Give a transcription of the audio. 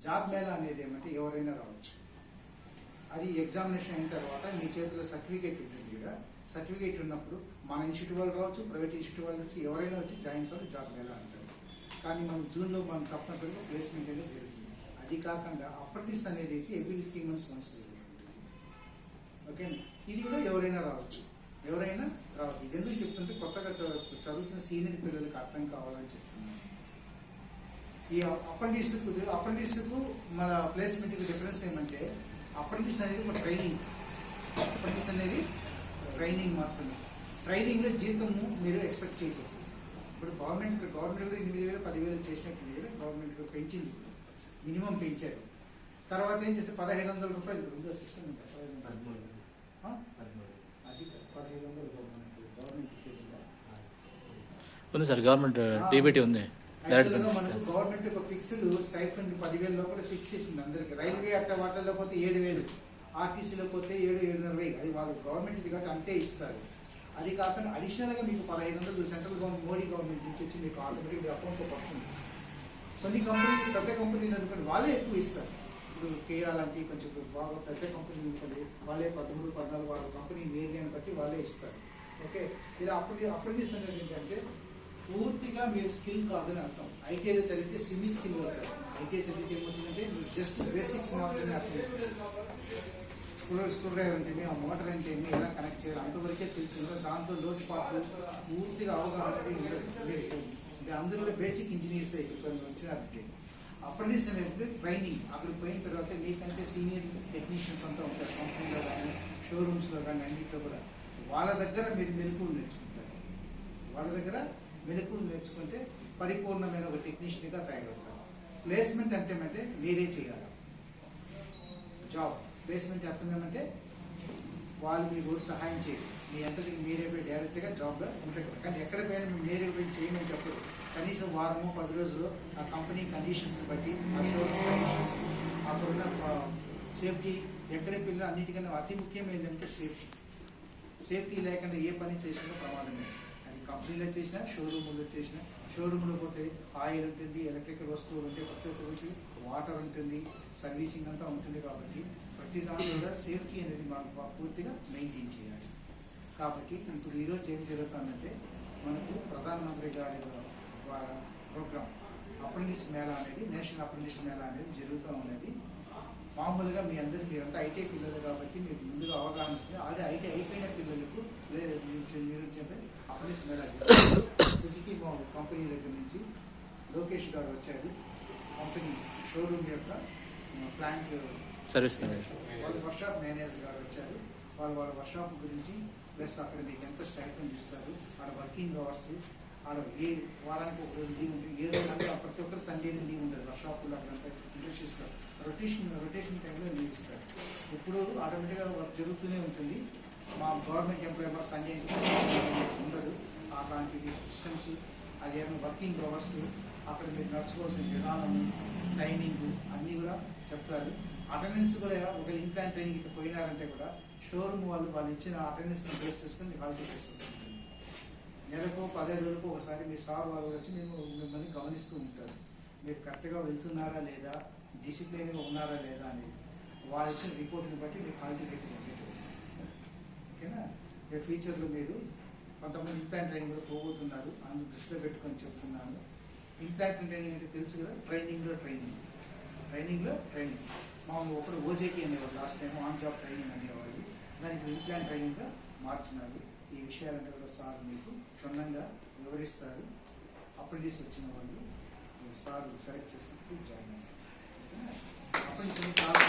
Job Mela అనేది ఏమంటే ఎవరైనా రావచ్చు. అది ఎగ్జామినేషన్ అయిన తర్వాత మీ చేతిలో సర్టిఫికేట్ ఉంటుంది కదా, సర్టిఫికేట్ ఉన్నప్పుడు మన ఇన్స్టిట్యూట్ వాళ్ళు రావచ్చు, ప్రైవేట్ ఇన్స్టిట్యూట్ వాళ్ళు వచ్చి ఎవరైనా వచ్చి జాయిన్ కావాలి, జాబ్ మేళా అంటారు. కానీ మనం జూన్లో మనం తప్పనిసరిగా ప్లేస్మెంట్ అనేది జరుగుతుంది. అది కాకుండా అప్రెంటిస్ అనేది ఎవ్రీ 3 months వన్స్ జరుగుతుంది. ఓకే, ఇది కూడా ఎవరైనా రావచ్చు. ఇది ఎందుకు చెప్తుంటే కొత్తగా చదువుతున్న సీనియర్ పిల్లలకి అర్థం కావాలని చెప్తున్నాను. ఈ అప్రెంటిస్కు మన ప్లేస్మెంట్కి డిఫరెన్స్ ఏమంటే అప్రెంటిస్ అనేది ఒక ట్రైనింగ్ మాత్రమే. ట్రైనింగ్లో జీతము మీరు ఎక్స్పెక్ట్ చేయకూడదు. ఇప్పుడు గవర్నమెంట్ కూడా 8,000 10,000 చేసినట్టు గవర్నమెంట్ పెంచింది, మినిమం పెంచారు. తర్వాత ఏం చేస్తే 1,500 రూపాయలు ఉందో సిస్టమ్ ఉంటుంది. 1,500 గవర్నమెంట్ ఇచ్చేది ఉంది సార్. గవర్నమెంట్ డీబీటీ ఉంది. మనకు గవర్నమెంట్ ఒక ఫిక్స్డ్ స్టైఫండ్ 10,000 లోపల ఫిక్స్ చేసింది అందరికి. రైల్వే అట్లా వాటిల్లో పోతే 7,000, ఆర్టీసీలో పోతే 7,720. అది వాళ్ళు గవర్నమెంట్ కాబట్టి అంతే ఇస్తారు. అది కాకుండా అడిషనల్గా మీకు 1,500 సెంట్రల్ గవర్నమెంట్ మోడీ గవర్నమెంట్ నుంచి వచ్చి మీకు ఆటోమేటిక్ అకౌంట్లో పడుతుంది. కొన్ని కంపెనీలు పెద్ద కంపెనీలు అనుకోండి వాళ్ళే ఎక్కువ ఇస్తారు. ఇప్పుడు కేఆర్ లాంటి కొంచెం బాగా పెద్ద కంపెనీలు ఉంటుంది, వాళ్ళే 13, 14 వాళ్ళ కంపెనీ ఏరియాని బట్టి వాళ్ళే ఇస్తారు. ఓకే, ఇలా అప్రెంటిస్ అనేది ఏంటంటే పూర్తిగా మీరు స్కిల్ కాదని అర్థం. ఐటీఐలో చదివితే సెమీ స్కిల్ అవుతారు. ఐటీఐ చదివితే ఏమవుతుందంటే మీరు జస్ట్ బేసిక్స్ మాత్రమే అర్థం. స్క్రూ డ్రైవర్ అంటే ఆ మోటార్ అంటే ఏమి, ఎలా కనెక్ట్ చేయాలి అంతవరకే తెలిసిందో. దాంట్లో లోటుపాట్లు పూర్తిగా అవగాహన అనేది అందులో బేసిక్ ఇంజనీర్స్ వచ్చినారంటే. అప్రెంటిస్ అనేది ట్రైనింగ్. అక్కడికి పోయిన తర్వాత మీకంటే సీనియర్ టెక్నీషియన్స్ అంతా ఉంటారు కంపెనీలో కానీ షోరూమ్స్లో కానీ అన్నింటిలో కూడా. వాళ్ళ దగ్గర మీరు మెలకువలు నేర్చుకుంటే పరిపూర్ణమైన ఒక టెక్నీషియన్గా తయారవుతారు. ప్లేస్మెంట్ అంటే మీరే చేయాలి. జాబ్ ప్లేస్మెంట్ అర్థం ఏమంటే వాళ్ళు మీ ఊరు సహాయం చేయరు, మీ అంతటికి మీరే పోయి డైరెక్ట్గా జాబ్గా ఉంటారు. కానీ ఎక్కడ పోయినా మీరు నేరే పోయి చేయమని చెప్పరు. కనీసం వారము 10 రోజులు ఆ కంపెనీ కండిషన్స్ని బట్టి, ఆ షోరూమ్ కండిషన్స్, అక్కడున్న సేఫ్టీ, ఎక్కడ పిల్లలు అన్నిటికన్నా అతి ముఖ్యమైనది సేఫ్టీ లేకుండా ఏ పని చేసినా ప్రమాదమే. అది కంపెనీలో చేసినా, షోరూములో చేసినా. షోరూంలో పోతే ఆయిల్ ఉంటుంది, ఎలక్ట్రికల్ వస్తువులు ఉంటాయి, ప్రతి ఒక్కరికి వాటర్ ఉంటుంది, సర్వీసింగ్ అంతా ఉంటుంది. కాబట్టి ప్రతి దాంట్లో కూడా సేఫ్టీ అనేది మాకు పూర్తిగా మెయింటైన్ చేయాలి. కాబట్టి ఇప్పుడు ఈరోజు ఏం జరుగుతుందంటే మనకు ప్రధానమంత్రి గారి ద్వారా ప్రోగ్రామ్ అప్రెంటిస్ మేళా అనేది, నేషనల్ అప్రెంటిస్ మేళా అనేది జరుగుతూ ఉన్నది. మామూలుగా మీరంతా ఐటీ పిల్లలు కాబట్టి మీకు ముందుగా అవగాహన వస్తుంది. ఆల్రెడీ ఐటీ అయిపోయిన పిల్లలకు మీరు చెప్పే అప్రెంటిస్ మేళా సుజుకి కంపెనీ దగ్గర నుంచి లోకేష్ గారు వచ్చారు. కంపెనీ షోరూమ్ యొక్క ప్లాంట్ సర్వీస్ వాళ్ళ వర్క్షాప్ మేనేజర్ గారు వచ్చారు. వాళ్ళ వర్క్షాప్ గురించి ప్లస్ అక్కడ మీకు ఎంత స్టైఫండ్ ఇస్తారు, ఆడ వర్కింగ్ అవర్స్, ఆడ ఏ వారానికి ఒక రోజు లీవ్ ఉంటుంది, ఏ రోజు అంటే ప్రతి ఒక్కరు సండే లీవ్ ఉంటుంది. వర్క్షాప్లో అక్కడంతా ఇంట్రెస్ట్ ఇస్తారు. రొటేషన్ టైంలో లీవ్ ఇస్తారు. ఇప్పుడు ఆటోమేటిక్గా వర్క్ జరుగుతూనే ఉంటుంది. మా గవర్నమెంట్ ఎంప్లాయీ సండే ఉండదు. అలాంటి సిస్టమ్స్, అదేమో వర్కింగ్ అవర్స్, అక్కడ మీరు నడుచుకోవాల్సిన విధానము, టైమింగ్ అన్నీ కూడా చెప్తారు. అటెండెన్స్ కూడా ఒక ఇంప్లాంట్ ట్రైనింగ్ పోయినారంటే కూడా షోరూమ్ వాళ్ళు ఇచ్చిన అటెండెన్స్ని బేస్ చేసుకుని హాల్ టికెట్స్ వస్తుంది. నెలకు 15 రోజులకు ఒకసారి మీ సార్ వాళ్ళు వచ్చి మిమ్మల్ని గమనిస్తూ ఉంటారు. మీరు కరెక్ట్గా వెళ్తున్నారా లేదా, డిసిప్లైన్గా ఉన్నారా లేదా అనేది వాళ్ళు ఇచ్చిన రిపోర్ట్ని బట్టి మీకు హాల్ టికెట్ జనరేట్ అవుతుంది. ఓకేనా. ఫ్యూచర్లో మీరు కొంతమంది ఇంప్లాంట్ ట్రైనింగ్ కూడా పోగొతున్నారు, అందుకు దృష్టిలో పెట్టుకొని చెప్తున్నాను. ఇంప్లాంట్ ట్రైనింగ్ అంటే తెలుసు కదా, ట్రైనింగ్లో ట్రైనింగ్. మామూలు ఒకరు ఓజేకి అనేవారు, last time on job training అనేవాళ్ళు, దానికి ఇంప్లాంట్ ట్రైనింగ్గా మార్చినారు. ఈ విషయాలంటే కూడా సార్ మీకు క్షుణ్ణంగా వివరిస్తారు. అప్రెంటిస్ వచ్చిన వాళ్ళు సార్ సెలెక్ట్ చేసుకుంటూ జాయిన్ అయ్యారు. అప్రెంటిస్ చాలా